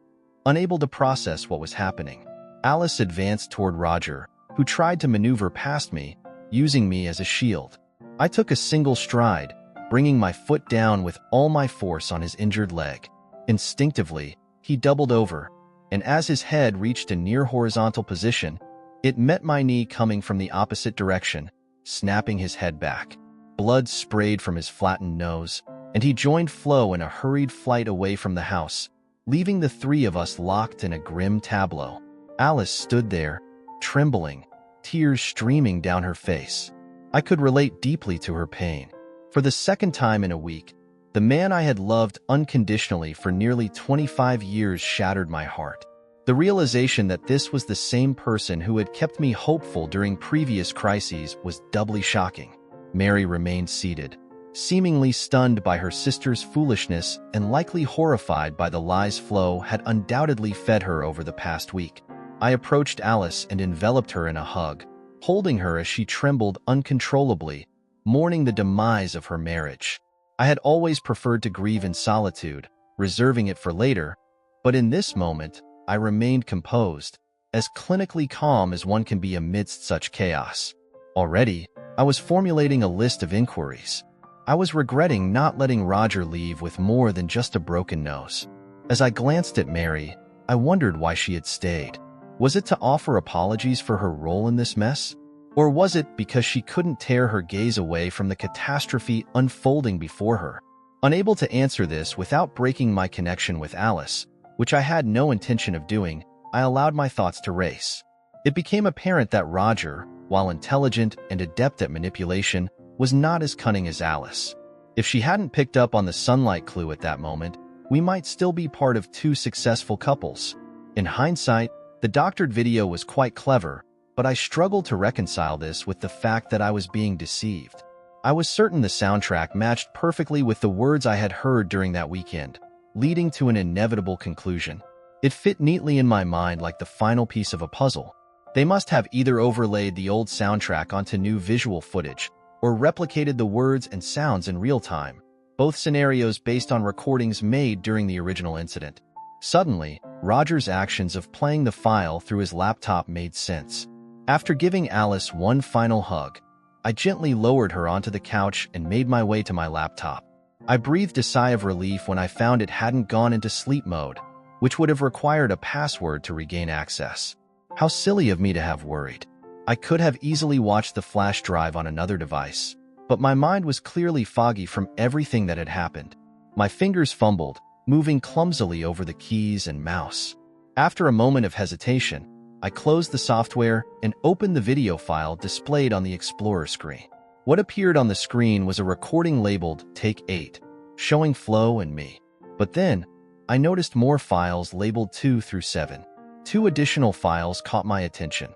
unable to process what was happening. Alice advanced toward Roger, who tried to maneuver past me, using me as a shield. I took a single stride, bringing my foot down with all my force on his injured leg. Instinctively, he doubled over, and as his head reached a near horizontal position, it met my knee coming from the opposite direction, snapping his head back. Blood sprayed from his flattened nose, and he joined Flo in a hurried flight away from the house, leaving the three of us locked in a grim tableau. Alice stood there, trembling, tears streaming down her face. I could relate deeply to her pain. For the second time in a week, the man I had loved unconditionally for nearly 25 years shattered my heart. The realization that this was the same person who had kept me hopeful during previous crises was doubly shocking. Mary remained seated, seemingly stunned by her sister's foolishness and likely horrified by the lies Flo had undoubtedly fed her over the past week. I approached Alice and enveloped her in a hug, holding her as she trembled uncontrollably, mourning the demise of her marriage. I had always preferred to grieve in solitude, reserving it for later, but in this moment, I remained composed, as clinically calm as one can be amidst such chaos. Already, I was formulating a list of inquiries. I was regretting not letting Roger leave with more than just a broken nose. As I glanced at Mary, I wondered why she had stayed. Was it to offer apologies for her role in this mess? Or was it because she couldn't tear her gaze away from the catastrophe unfolding before her? Unable to answer this without breaking my connection with Alice, which I had no intention of doing, I allowed my thoughts to race. It became apparent that Roger, while intelligent and adept at manipulation, was not as cunning as Alice. If she hadn't picked up on the sunlight clue at that moment, we might still be part of two successful couples. In hindsight, the doctored video was quite clever, but I struggled to reconcile this with the fact that I was being deceived. I was certain the soundtrack matched perfectly with the words I had heard during that weekend, leading to an inevitable conclusion. It fit neatly in my mind like the final piece of a puzzle. They must have either overlaid the old soundtrack onto new visual footage, or replicated the words and sounds in real time, both scenarios based on recordings made during the original incident. Suddenly, Roger's actions of playing the file through his laptop made sense. After giving Alice one final hug, I gently lowered her onto the couch and made my way to my laptop. I breathed a sigh of relief when I found it hadn't gone into sleep mode, which would have required a password to regain access. How silly of me to have worried. I could have easily watched the flash drive on another device, but my mind was clearly foggy from everything that had happened. My fingers fumbled, moving clumsily over the keys and mouse. After a moment of hesitation, I closed the software and opened the video file displayed on the Explorer screen. What appeared on the screen was a recording labeled Take 8, showing Flo and me. But then, I noticed more files labeled 2 through 7. Two additional files caught my attention.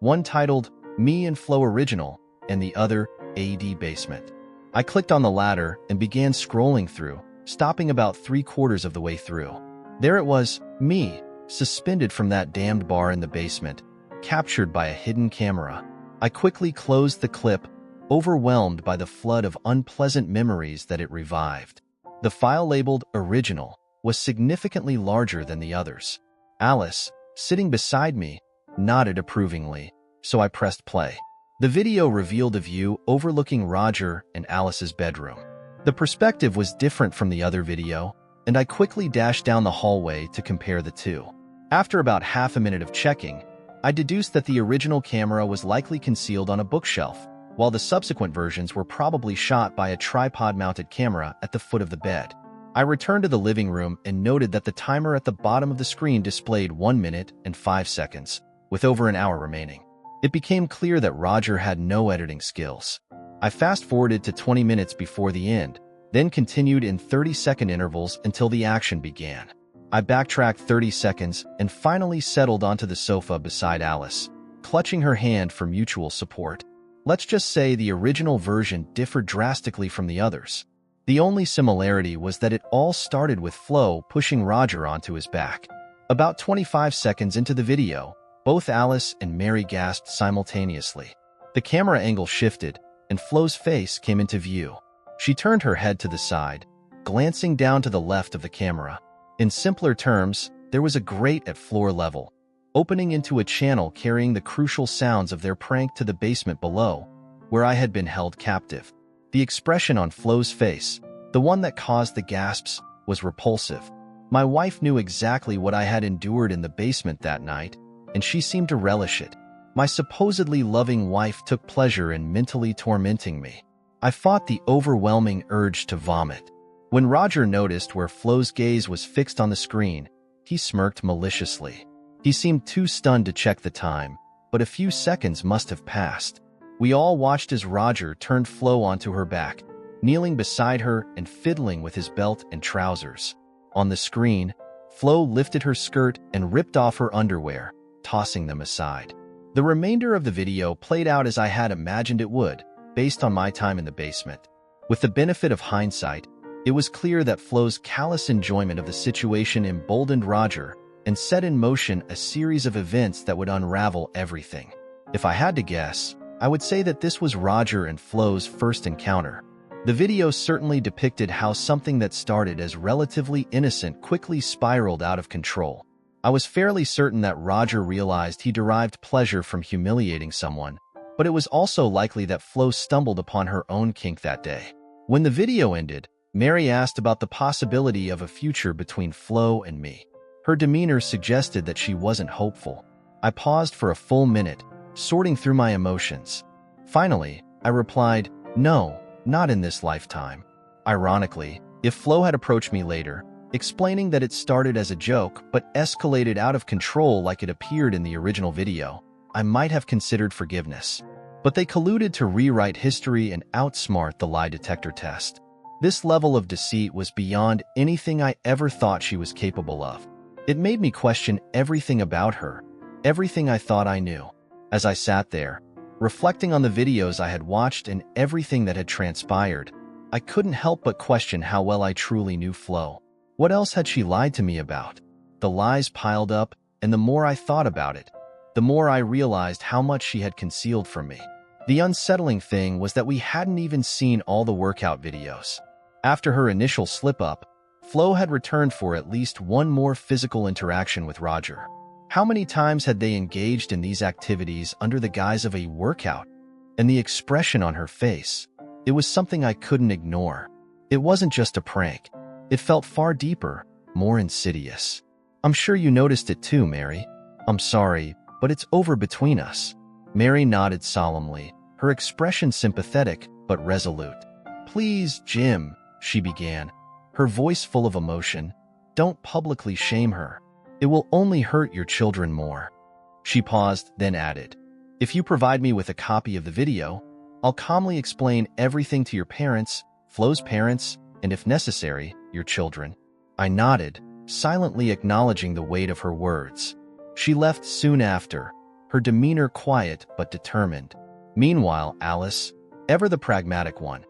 One titled Me and Flo Original and the other AD Basement. I clicked on the latter and began scrolling through, stopping about 3/4 of the way through. There it was, me, suspended from that damned bar in the basement, captured by a hidden camera. I quickly closed the clip, overwhelmed by the flood of unpleasant memories that it revived. The file labeled Original was significantly larger than the others. Alice, sitting beside me, nodded approvingly, so I pressed play. The video revealed a view overlooking Roger and Alice's bedroom. The perspective was different from the other video, and I quickly dashed down the hallway to compare the two. After about half a minute of checking, I deduced that the original camera was likely concealed on a bookshelf, while the subsequent versions were probably shot by a tripod-mounted camera at the foot of the bed. I returned to the living room and noted that the timer at the bottom of the screen displayed 1 minute and 5 seconds, with over an hour remaining. It became clear that Roger had no editing skills. I fast-forwarded to 20 minutes before the end, then continued in 30-second intervals until the action began. I backtracked 30 seconds and finally settled onto the sofa beside Alice, clutching her hand for mutual support. Let's just say the original version differed drastically from the others. The only similarity was that it all started with Flo pushing Roger onto his back. About 25 seconds into the video, both Alice and Mary gasped simultaneously. The camera angle shifted, and Flo's face came into view. She turned her head to the side, glancing down to the left of the camera. In simpler terms, there was a grate at floor level, opening into a channel carrying the crucial sounds of their prank to the basement below, where I had been held captive. The expression on Flo's face, the one that caused the gasps, was repulsive. My wife knew exactly what I had endured in the basement that night, and she seemed to relish it. My supposedly loving wife took pleasure in mentally tormenting me. I fought the overwhelming urge to vomit. When Roger noticed where Flo's gaze was fixed on the screen, he smirked maliciously. He seemed too stunned to check the time, but a few seconds must have passed. We all watched as Roger turned Flo onto her back, kneeling beside her and fiddling with his belt and trousers. On the screen, Flo lifted her skirt and ripped off her underwear, tossing them aside. The remainder of the video played out as I had imagined it would, based on my time in the basement. With the benefit of hindsight, it was clear that Flo's callous enjoyment of the situation emboldened Roger and set in motion a series of events that would unravel everything. If I had to guess, I would say that this was Roger and Flo's first encounter. The video certainly depicted how something that started as relatively innocent quickly spiraled out of control. I was fairly certain that Roger realized he derived pleasure from humiliating someone, but it was also likely that Flo stumbled upon her own kink that day. When the video ended, Mary asked about the possibility of a future between Flo and me. Her demeanor suggested that she wasn't hopeful. I paused for a full minute, sorting through my emotions. Finally, I replied, "No, not in this lifetime." Ironically, if Flo had approached me later, explaining that it started as a joke but escalated out of control like it appeared in the original video, I might have considered forgiveness. But they colluded to rewrite history and outsmart the lie detector test. This level of deceit was beyond anything I ever thought she was capable of. It made me question everything about her, everything I thought I knew. As I sat there, reflecting on the videos I had watched and everything that had transpired, I couldn't help but question how well I truly knew Flo. What else had she lied to me about? The lies piled up, and the more I thought about it, the more I realized how much she had concealed from me. The unsettling thing was that we hadn't even seen all the workout videos. After her initial slip-up, Flo had returned for at least one more physical interaction with Roger. How many times had they engaged in these activities under the guise of a workout? And the expression on her face, it was something I couldn't ignore. It wasn't just a prank. It felt far deeper, more insidious. "I'm sure you noticed it too, Mary. I'm sorry, but it's over between us." Mary nodded solemnly, her expression sympathetic but resolute. "Please, Jim," she began, her voice full of emotion, "don't publicly shame her. It will only hurt your children more." She paused, then added, "If you provide me with a copy of the video, I'll calmly explain everything to your parents, Flo's parents, and if necessary, your children." I nodded, silently acknowledging the weight of her words. She left soon after, her demeanor quiet but determined. Meanwhile, Alice, ever the pragmatic one,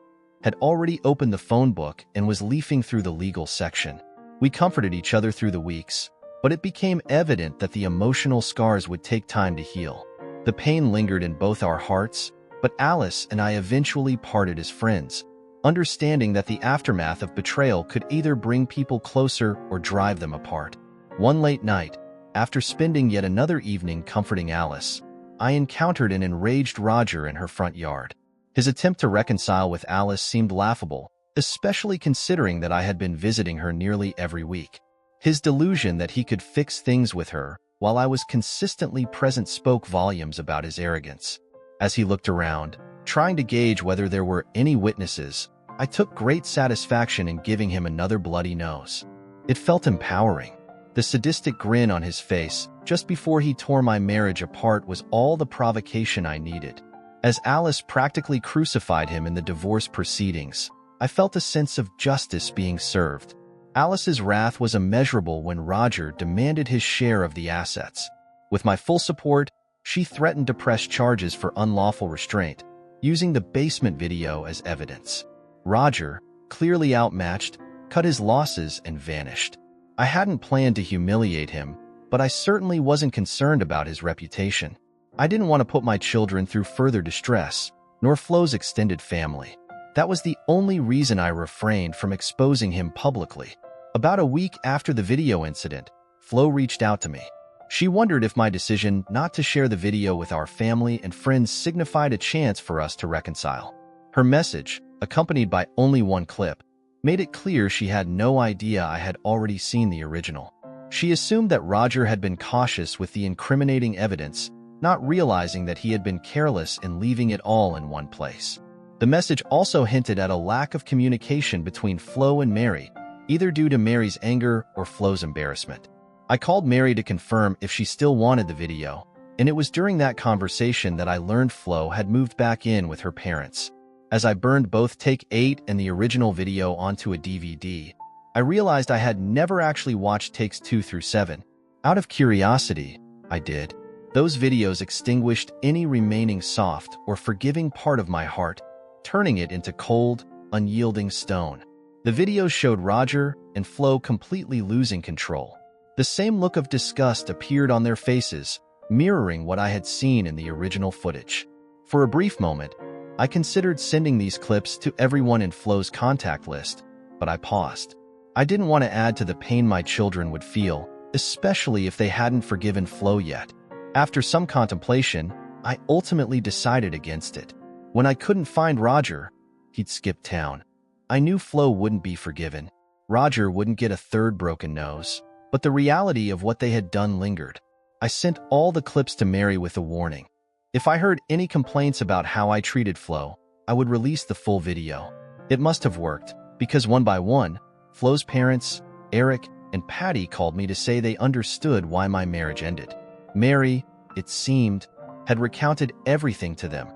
had already opened the phone book and was leafing through the legal section. We comforted each other through the weeks, but it became evident that the emotional scars would take time to heal. The pain lingered in both our hearts, but Alice and I eventually parted as friends, understanding that the aftermath of betrayal could either bring people closer or drive them apart. One late night, after spending yet another evening comforting Alice, I encountered an enraged Roger in her front yard. His attempt to reconcile with Alice seemed laughable, especially considering that I had been visiting her nearly every week. His delusion that he could fix things with her while I was consistently present spoke volumes about his arrogance. As he looked around, trying to gauge whether there were any witnesses, I took great satisfaction in giving him another bloody nose. It felt empowering. The sadistic grin on his face just before he tore my marriage apart was all the provocation I needed. As Alice practically crucified him in the divorce proceedings, I felt a sense of justice being served. Alice's wrath was immeasurable when Roger demanded his share of the assets. With my full support, she threatened to press charges for unlawful restraint, using the basement video as evidence. Roger, clearly outmatched, cut his losses and vanished. I hadn't planned to humiliate him, but I certainly wasn't concerned about his reputation. I didn't want to put my children through further distress, nor Flo's extended family. That was the only reason I refrained from exposing him publicly. About a week after the video incident, Flo reached out to me. She wondered if my decision not to share the video with our family and friends signified a chance for us to reconcile. Her message, accompanied by only one clip, made it clear she had no idea I had already seen the original. She assumed that Roger had been cautious with the incriminating evidence, not realizing that he had been careless in leaving it all in one place. The message also hinted at a lack of communication between Flo and Mary, either due to Mary's anger or Flo's embarrassment. I called Mary to confirm if she still wanted the video, and it was during that conversation that I learned Flo had moved back in with her parents. As I burned both Take 8 and the original video onto a DVD, I realized I had never actually watched Takes 2 through 7. Out of curiosity, I did. Those videos extinguished any remaining soft or forgiving part of my heart, turning it into cold, unyielding stone. The videos showed Roger and Flo completely losing control. The same look of disgust appeared on their faces, mirroring what I had seen in the original footage. For a brief moment, I considered sending these clips to everyone in Flo's contact list, but I paused. I didn't want to add to the pain my children would feel, especially if they hadn't forgiven Flo yet. After some contemplation, I ultimately decided against it. When I couldn't find Roger, he'd skipped town. I knew Flo wouldn't be forgiven. Roger wouldn't get a third broken nose. But the reality of what they had done lingered. I sent all the clips to Mary with a warning. If I heard any complaints about how I treated Flo, I would release the full video. It must have worked, because one by one, Flo's parents, Eric, and Patty called me to say they understood why my marriage ended. Mary, it seemed, had recounted everything to them,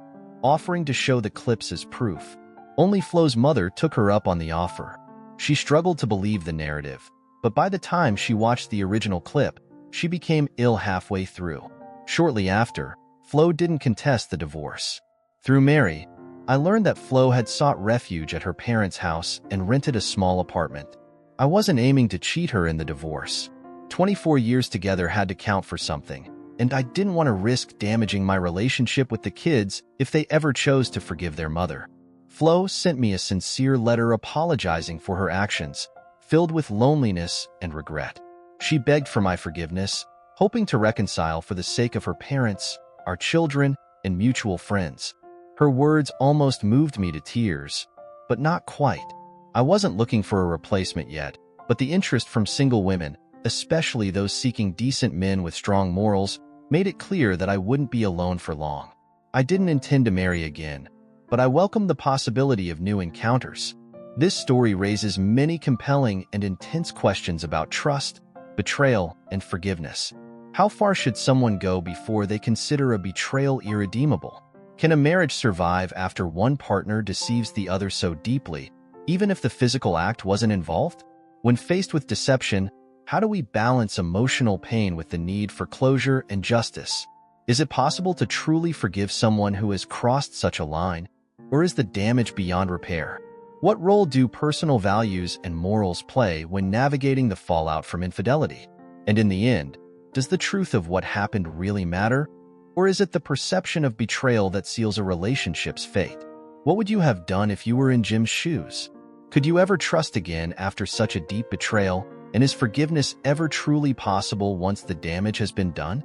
offering to show the clips as proof. Only Flo's mother took her up on the offer. She struggled to believe the narrative, but by the time she watched the original clip, she became ill halfway through. Shortly after, Flo didn't contest the divorce. Through Mary, I learned that Flo had sought refuge at her parents' house and rented a small apartment. I wasn't aiming to cheat her in the divorce. 24 years together had to count for something, and I didn't want to risk damaging my relationship with the kids if they ever chose to forgive their mother. Flo sent me a sincere letter apologizing for her actions, filled with loneliness and regret. She begged for my forgiveness, hoping to reconcile for the sake of her parents, our children, and mutual friends. Her words almost moved me to tears, but not quite. I wasn't looking for a replacement yet, but the interest from single women, especially those seeking decent men with strong morals, made it clear that I wouldn't be alone for long. I didn't intend to marry again, but I welcomed the possibility of new encounters. This story raises many compelling and intense questions about trust, betrayal, and forgiveness. How far should someone go before they consider a betrayal irredeemable? Can a marriage survive after one partner deceives the other so deeply, even if the physical act wasn't involved? When faced with deception, How do we balance emotional pain with the need for closure and justice? Is it possible to truly forgive someone who has crossed such a line, or is the damage beyond repair? What role do personal values and morals play when navigating the fallout from infidelity? And in the end, does the truth of what happened really matter, or is it the perception of betrayal that seals a relationship's fate? What would you have done if you were in Jim's shoes? Could you ever trust again after such a deep betrayal, and is forgiveness ever truly possible once the damage has been done?